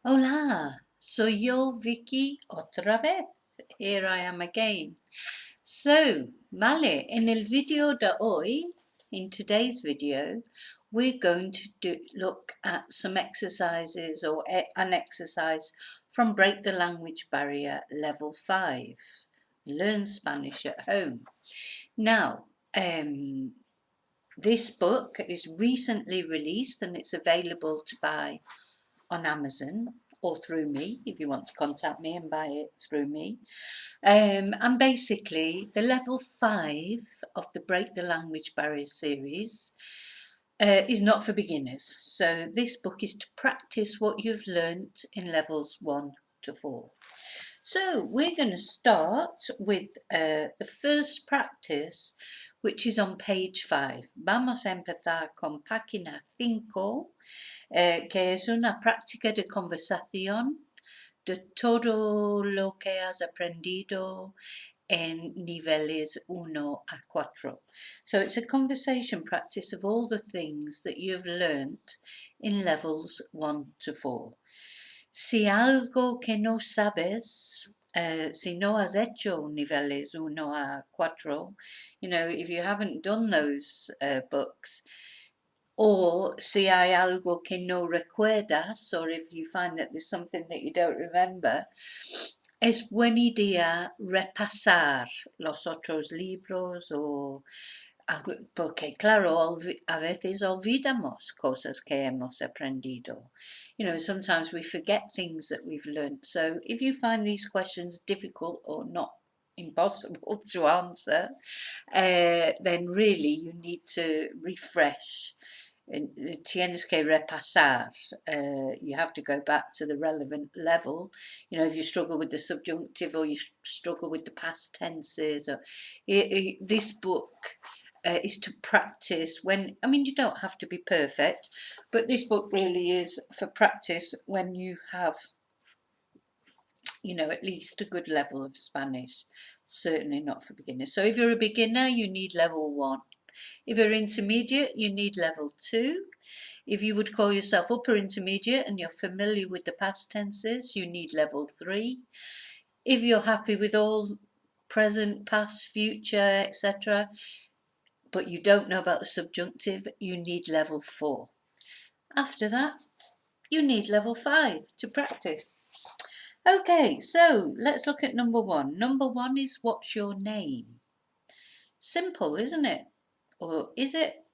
Hola, soy yo, Vicky, otra vez. Here I am again. Vale, en el video de hoy, in today's video, we're going to look at some exercises or an exercise from Break the Language Barrier Level 5. Learn Spanish at Home. Now, this book is recently released and it's available to buy on Amazon or through me if you want to contact me and buy it through me. And basically, the level 5 of the Break the Language Barrier series is not for beginners. So this book is to practice what you've learnt in levels 1 to 4. So we're going to start with the first practice, which is on page 5. Vamos a empezar con página 5, que es una práctica de conversación de todo lo que has aprendido en niveles 1 a 4. So it's a conversation practice of all the things that you've learnt in levels 1 to 4. Si algo que no sabes, si no has hecho niveles 1 a 4, if you haven't done those books, or si hay algo que no recuerdas, or if you find that there's something that you don't remember, es buena idea repasar los otros libros porque claro, a veces olvidamos cosas que hemos aprendido. Sometimes we forget things that we've learned. So if you find these questions difficult or not impossible to answer, then really you need to refresh. Tienes que repasar. You have to go back to the relevant level. If you struggle with the subjunctive or you struggle with the past tenses, or this book is to practice when, you don't have to be perfect, but this book really is for practice when you have, at least a good level of Spanish. Certainly not for beginners. So if you're a beginner, you need level 1. If you're intermediate, you need level 2. If you would call yourself upper intermediate and you're familiar with the past tenses, you need level 3. If you're happy with all present, past, future, etc., but you don't know about the subjunctive, you need level 4. After that, you need level 5 to practice. Okay, so let's look at number 1. Number 1 is, what's your name? Simple, isn't it? Or is it?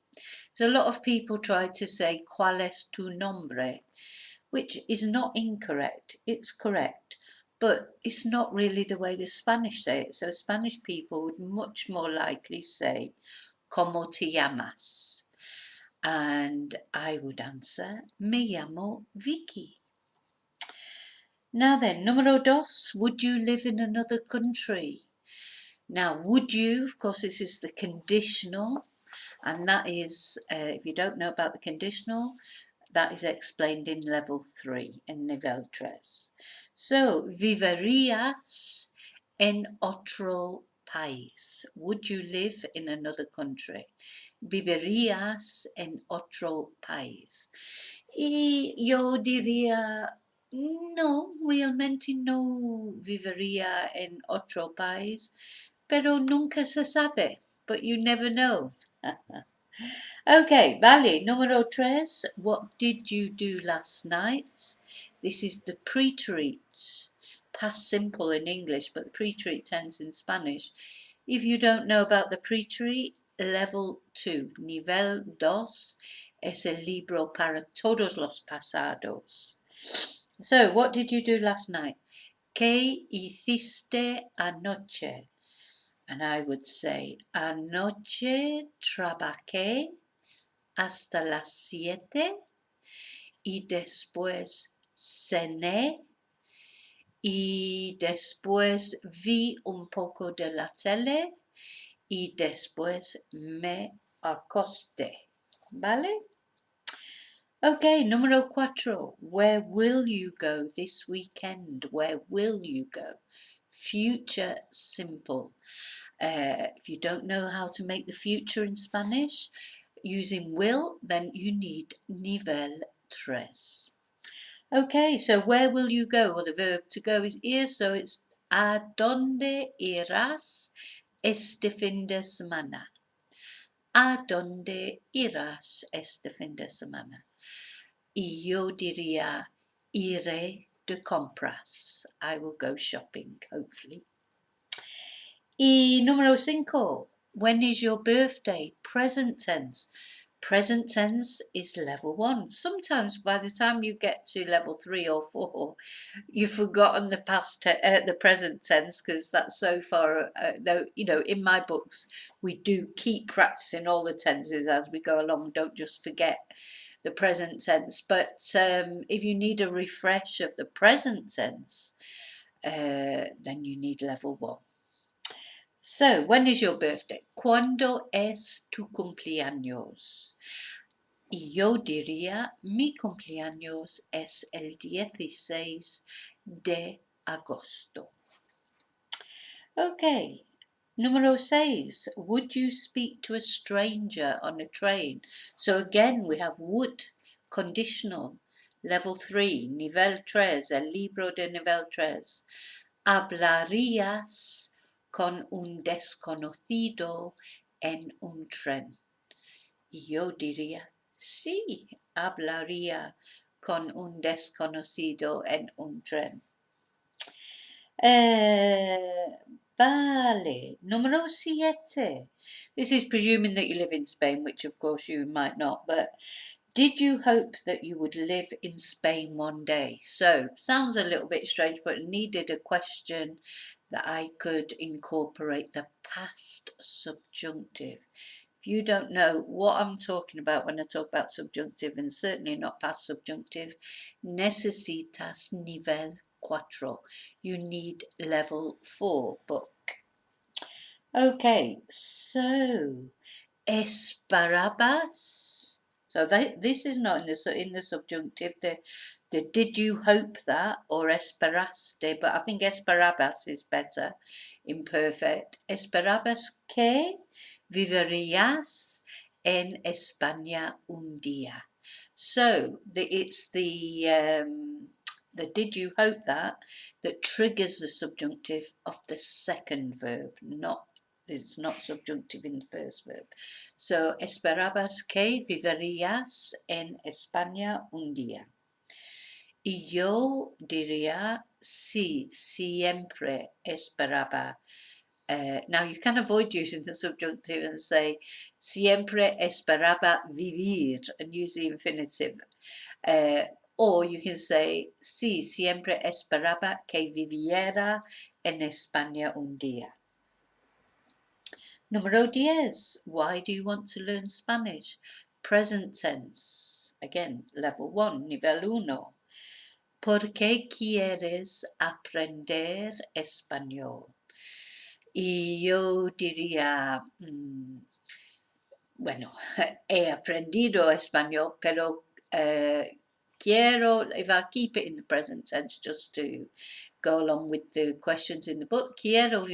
So a lot of people try to say, ¿cuál es tu nombre? Which is not incorrect, it's correct, but it's not really the way the Spanish say it. So Spanish people would much more likely say, ¿Cómo te llamas? And I would answer, me llamo Vicky. Now then, número 2, would you live in another country? Now, would you, of course, this is the conditional, and that is, if you don't know about the conditional, that is explained in level 3, in Nivel 3. So, viverías en otro país. Would you live in another country? Viverías en otro país. Y yo diría, no, realmente no viviría en otro país, pero nunca se sabe, but you never know. Okay, vale, número 3, what did you do last night? This is the pre-treat, past simple in English, but pre-treat tense in Spanish. If you don't know about the pre-treat, level 2, nivel 2, es el libro para todos los pasados. So, what did you do last night? ¿Qué hiciste anoche? And I would say, anoche trabajé hasta las 7 y después cené y después vi un poco de la tele y después me acosté. ¿Vale? Okay, número 4. Where will you go this weekend? Where will you go? Future simple. If you don't know how to make the future in Spanish using will, then you need nivel 3. Okay, so where will you go? Well, the verb to go is ir, so it's ¿a dónde irás este fin de semana? ¿A dónde irás este fin de semana? Y yo diría, iré de compras. I will go shopping, hopefully. Y número 5. When is your birthday? Present tense. Present tense is level 1. Sometimes by the time you get to level 3 or 4, you've forgotten the present tense because that's so far. Though in my books, we do keep practicing all the tenses as we go along. Don't just forget the present tense. But if you need a refresh of the present tense, then you need level 1. So, when is your birthday? ¿Cuándo es tu cumpleaños? Y yo diría, mi cumpleaños es el 16 de agosto. Okay. Número 6. Would you speak to a stranger on a train? So again, we have would, conditional. Level 3, nivel 3, el libro de nivel 3. ¿Hablarías con un desconocido en un tren? Yo diría, sí, hablaría con un desconocido en un tren. Vale, número 7. This is presuming that you live in Spain, which of course you might not, but did you hope that you would live in Spain one day? So, sounds a little bit strange, but it needed a question that I could incorporate the past subjunctive. If you don't know what I'm talking about when I talk about subjunctive, and certainly not past subjunctive, necesitas nivel 4. You need level 4 book. Okay, so esperabas. So this is not in the subjunctive. The did you hope that or esperaste, but I think esperabas is better, imperfect. Esperabas que vivirías en España un día. So it's the did you hope that triggers the subjunctive of the second verb, it's not subjunctive in the first verb. So, esperabas que vivirías en España un día. Y yo diría, sí, siempre esperaba. Now, you can avoid using the subjunctive and say, siempre esperaba vivir, and use the infinitive. Or you can say, sí, siempre esperaba que viviera en España un día. Número 10. Why do you want to learn Spanish? Present tense. Again, level 1, nivel 1. ¿Por qué quieres aprender español? Y yo diría, bueno, he aprendido español, pero quiero, if I keep it in the present tense just to go along with the questions in the book, quiero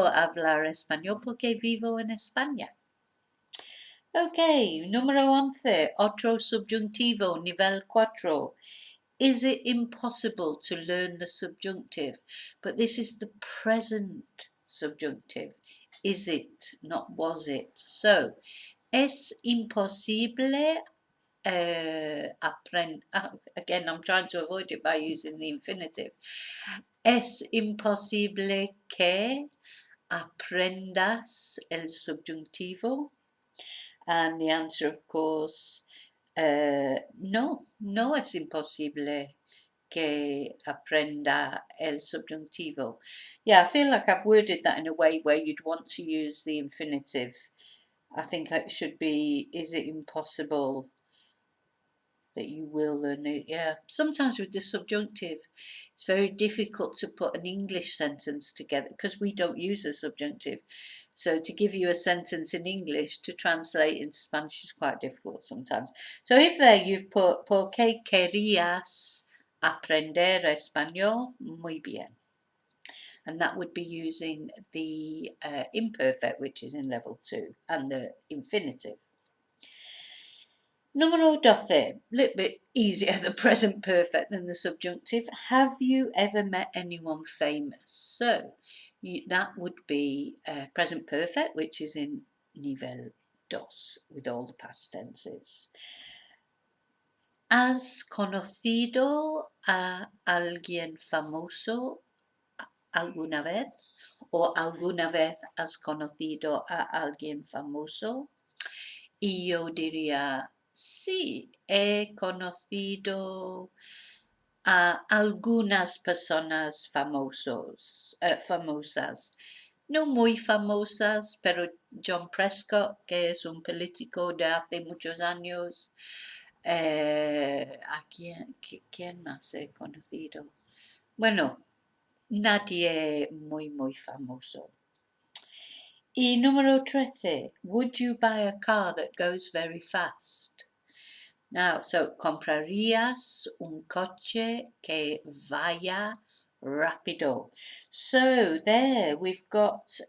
hablar español porque vivo en España. Okay, número 11, otro subjuntivo, nivel 4. Is it impossible to learn the subjunctive? But this is the present subjunctive. Is it, not was it. So, es imposible again, I'm trying to avoid it by using the infinitive. Es imposible que aprendas el subjuntivo? And the answer, of course, no, no es imposible que aprenda el subjuntivo. Yeah, I feel like I've worded that in a way where you'd want to use the infinitive. I think it should be, is it impossible that you will learn it? Yeah, sometimes with the subjunctive, it's very difficult to put an English sentence together because we don't use the subjunctive. So to give you a sentence in English to translate into Spanish is quite difficult sometimes. So if there you've put, ¿por qué querías aprender español? Muy bien. And that would be using the imperfect, which is in level 2, and the infinitive. Número 12, a little bit easier, the present perfect than the subjunctive. Have you ever met anyone famous? So that would be present perfect, which is in Nivel, dos, with all the past tenses. ¿Has conocido a alguien famoso alguna vez? ¿O alguna vez has conocido a alguien famoso? Y yo diría, sí, he conocido a algunas personas famosas. No muy famosas, pero John Prescott, que es un político de hace muchos años. ¿A quién más he conocido? Bueno, nadie muy famoso. Y número 13, would you buy a car that goes very fast? Now, so, ¿comprarías un coche que vaya rápido? So, there we've got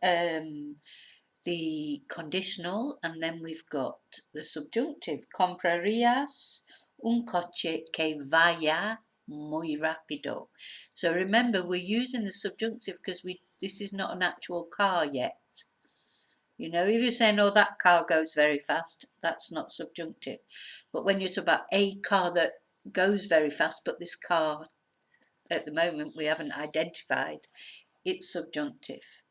the conditional and then we've got the subjunctive. ¿Comprarías un coche que vaya muy rápido? So remember, we're using the subjunctive because this is not an actual car yet. You know, if you're saying, oh, that car goes very fast, that's not subjunctive. But when you talk about a car that goes very fast, but this car at the moment we haven't identified, it's subjunctive.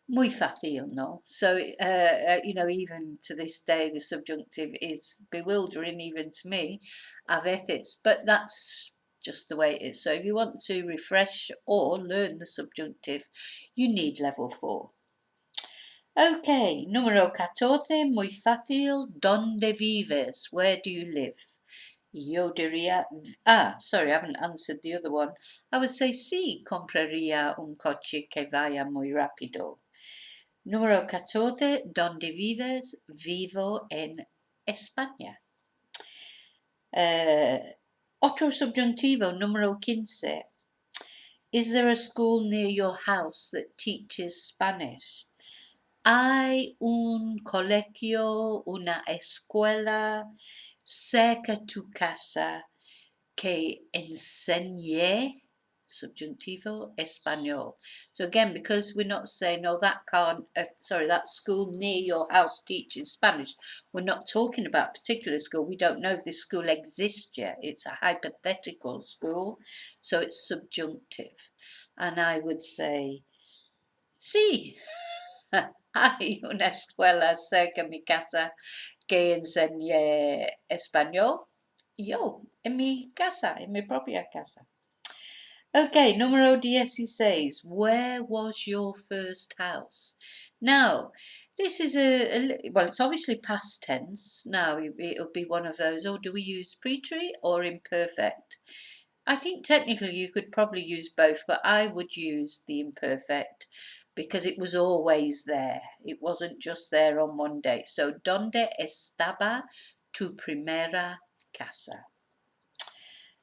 Muy fácil, no? So, you know, even to this day, the subjunctive is bewildering, even to me, a veces, but that's just the way it is. So if you want to refresh or learn the subjunctive, you need level 4. Ok, número 14, muy fácil. ¿Dónde vives? Where do you live? Yo diría, sorry, I haven't answered the other one. I would say sí, compraría un coche que vaya muy rápido. Número 14, ¿dónde vives? Vivo en España. Otro subjuntivo, número 15. Is there a school near your house that teaches Spanish? Hay un colegio, una escuela cerca de tu casa que enseñe, subjuntivo, español. So again, because we're not saying, oh, that school near your house teaches Spanish, we're not talking about a particular school. We don't know if this school exists yet. It's a hypothetical school, so it's subjunctive. And I would say, sí. Hay una escuela cerca de mi casa que enseñe español. Yo, en mi casa, en mi propia casa. Okay, número 16. Where was your first house? Now, this is well, it's obviously past tense. Now, it'll be one of those, or do we use preterite or imperfect? I think technically you could probably use both, but I would use the imperfect because it was always there. It wasn't just there on one day. So, ¿dónde estaba tu primera casa?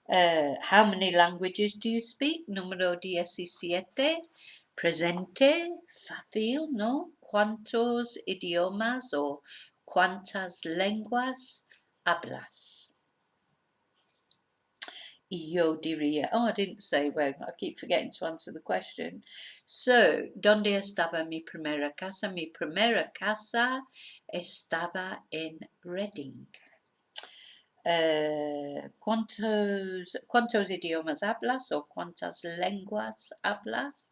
How many languages do you speak? Número 17. Presente, fácil, ¿no? ¿Cuántos idiomas o cuántas lenguas hablas? Yo diría, I didn't say when, I keep forgetting to answer the question. So, ¿dónde estaba mi primera casa? Mi primera casa estaba en Reading. ¿Cuántos idiomas hablas o cuántas lenguas hablas?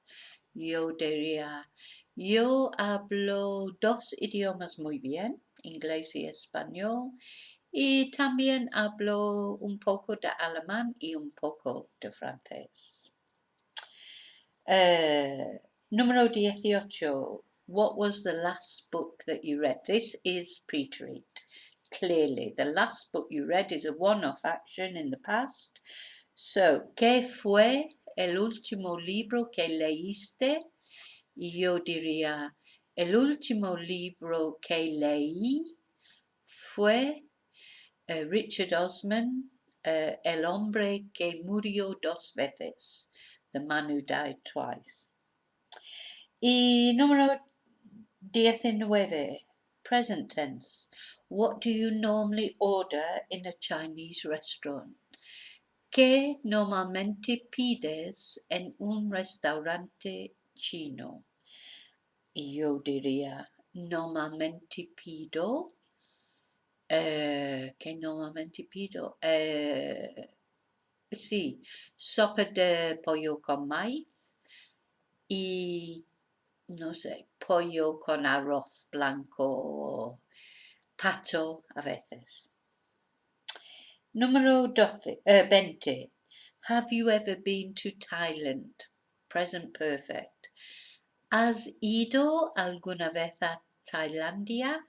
Yo diría, yo hablo 2 idiomas muy bien, inglés y español, y también hablo un poco de alemán y un poco de francés. Número 18. What was the last book that you read? This is pre-treat. Clearly, the last book you read is a one-off action in the past. So, ¿qué fue el último libro que leíste? Yo diría, el último libro que leí fue Richard Osman, El hombre que murió 2 veces, The Man Who Died Twice. Y número 19. Present tense. What do you normally order in a Chinese restaurant? ¿Qué normalmente pides en un restaurante chino? Yo diría, normalmente pido, ¿qué normalmente pido? Sí, sopa de pollo con maíz y, no sé, pollo con arroz blanco o pato a veces. Número 20. Have you ever been to Thailand? Present perfect. ¿Has ido alguna vez a Tailandia?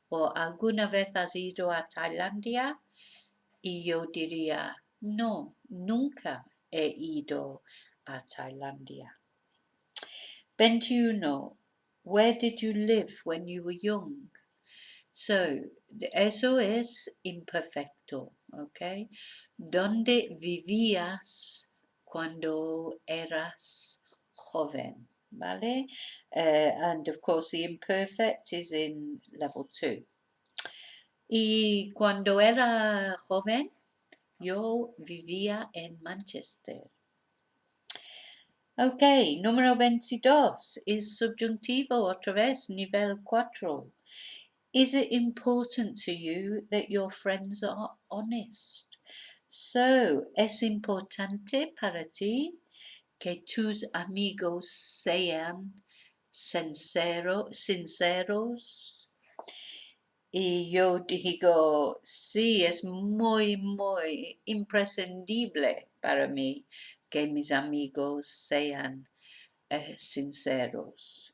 ¿O alguna vez has ido a Tailandia? Y yo diría, no, nunca he ido a Tailandia. 21. Where did you live when you were young? So, eso es imperfecto, ¿ok? ¿Dónde vivías cuando eras joven? ¿Vale? And of course the imperfect is in level 2. Y cuando era joven, yo vivía en Manchester. Ok, número 22 is subjuntivo otra vez, nivel 4. Is it important to you that your friends are honest? So, es importante para ti que tus amigos sean sinceros. Y yo digo, sí, es muy, muy imprescindible para mí que mis amigos sean sinceros.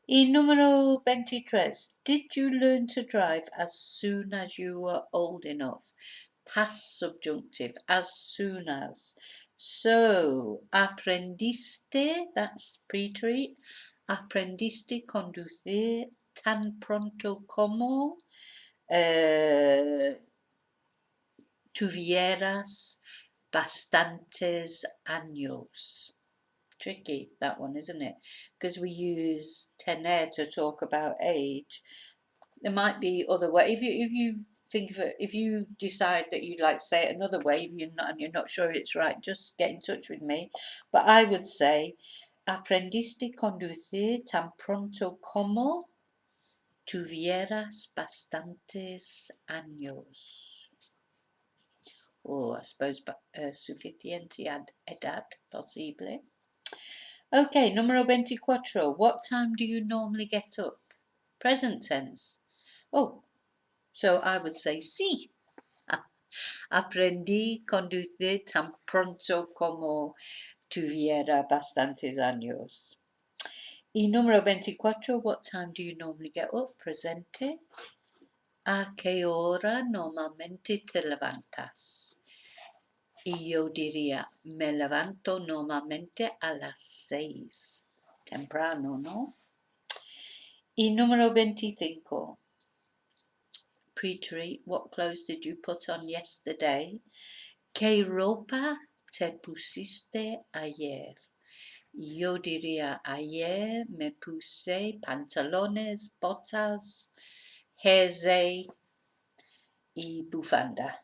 Y número 23. Did you learn to drive as soon as you were old enough? Past subjunctive, as soon as. So, aprendiste, that's pre-treat. Aprendiste conducir tan pronto como tuvieras bastantes años. Tricky, that one, isn't it? Because we use tener to talk about age. There might be other way. If you think of it, if you decide that you'd like to say it another way, if you're not sure it's right, just get in touch with me. But I would say, aprendiste conducir tan pronto como tuvieras bastantes años. Or I suppose suficiente edad, possibly. Okay, número 24. What time do you normally get up? Present tense. Oh, so I would say sí. Aprendí conducir tan pronto como tuviera bastantes años. Y número 24. What time do you normally get up? Presente. ¿A qué hora normalmente te levantas? Y yo diría, me levanto normalmente a las 6. Temprano, ¿no? Y número 25. Pre-treat, what clothes did you put on yesterday? ¿Qué ropa te pusiste ayer? Yo diría, ayer me puse pantalones, botas, jersey y bufanda.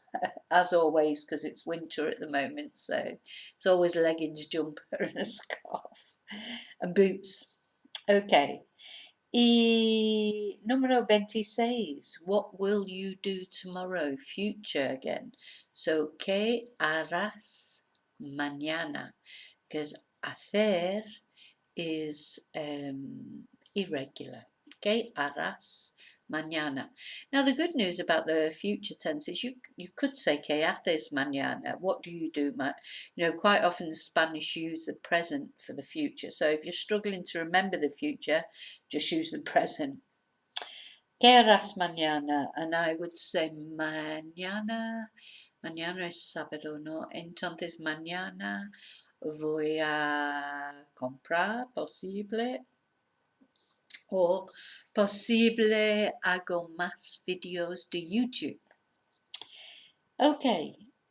As always, because it's winter at the moment, so it's always leggings, jumper and a scarf. And boots. Okay. Y número 26. What will you do tomorrow? Future again. So, ¿qué harás mañana? Because hacer is irregular. ¿Qué harás mañana? Now, the good news about the future tense is you could say ¿qué haces mañana? What do you do? Quite often the Spanish use the present for the future. So if you're struggling to remember the future, just use the present. ¿Qué harás mañana? And I would say mañana es sábado, ¿no? Entonces mañana voy a comprar, posible. O posible hago más videos de YouTube. Ok,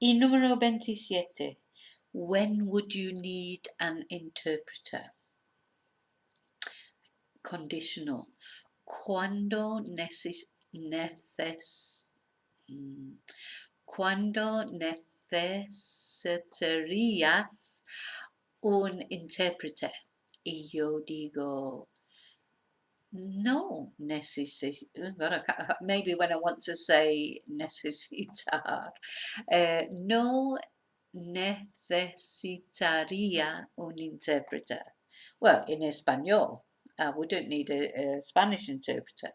y número 27. When would you need an interpreter? Conditional. Cuando cuando necesitarías un intérprete. Y yo digo, no maybe when I want to say necesitar, no necesitaría un intérprete. Well, in Español, I wouldn't need a Spanish interpreter.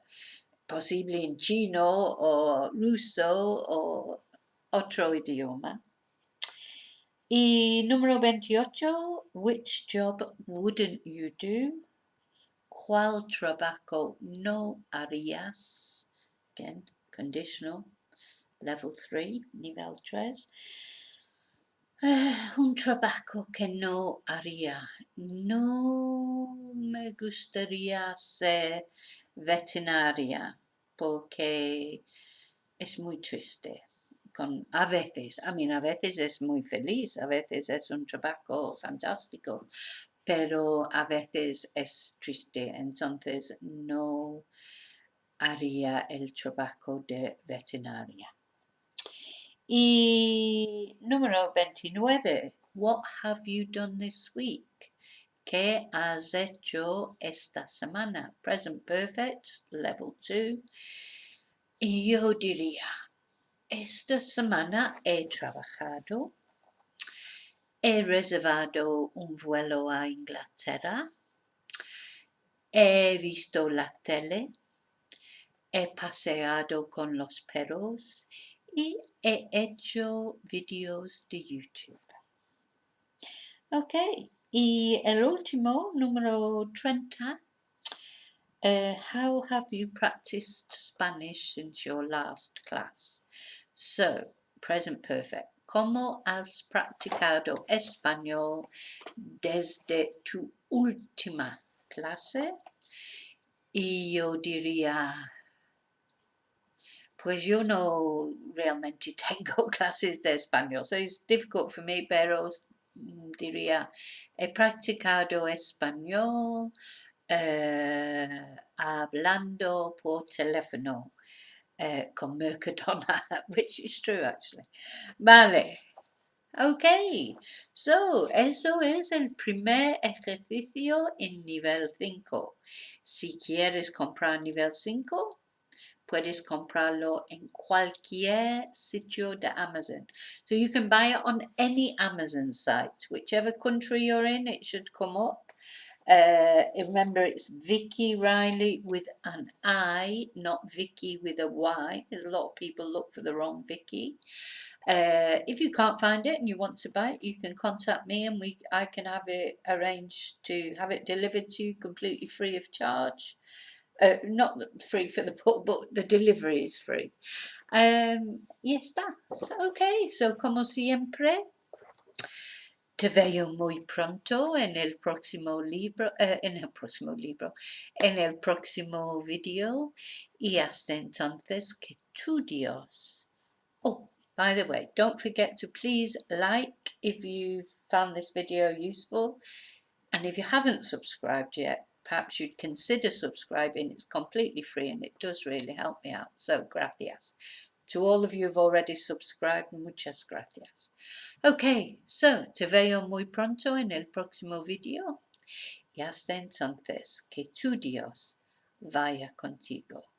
Possibly in chino o ruso o otro idioma. Y número 28, which job wouldn't you do? ¿Cuál trabajo no harías? Again, conditional, level 3, nivel 3. Un trabajo que no haría. No me gustaría ser veterinaria porque es muy triste. A veces es muy feliz, a veces es un trabajo fantástico, pero a veces es triste, entonces no haría el trabajo de veterinaria. Y número 29, what have you done this week? ¿Qué has hecho esta semana? Present perfect, level 2. Y yo diría, esta semana he trabajado, he reservado un vuelo a Inglaterra, he visto la tele, he paseado con los perros y he hecho vídeos de YouTube. Ok, y el último, número 30. How have you practiced Spanish since your last class? So, present perfect. ¿Cómo has practicado español desde tu última clase? Y yo diría, pues yo no realmente tengo clases de español, so it's difficult for me, pero diría, he practicado español hablando por teléfono con Mercadona, which is true actually. Vale. Ok, so eso es el primer ejercicio en nivel 5. Si quieres comprar nivel 5, puedes comprarlo en cualquier sitio de Amazon. So you can buy it on any Amazon site. Whichever country you're in, it should come up. Remember, it's Vicki Riley with an I, not Vicki with a Y. A lot of people look for the wrong Vicki. If you can't find it and you want to buy it, you can contact me and I can have it arranged to have it delivered to you completely free of charge. Not free for the put, but the delivery is free. Y está. Okay, so como siempre, te veo muy pronto en el próximo libro, en el próximo video. Y hasta entonces, que tu Dios. Oh, by the way, don't forget to please like if you found this video useful. And if you haven't subscribed yet, perhaps you'd consider subscribing. It's completely free and it does really help me out. So, gracias. To all of you who've already subscribed, muchas gracias. Okay, so te veo muy pronto en el próximo video. Y hasta entonces, que tu Dios vaya contigo.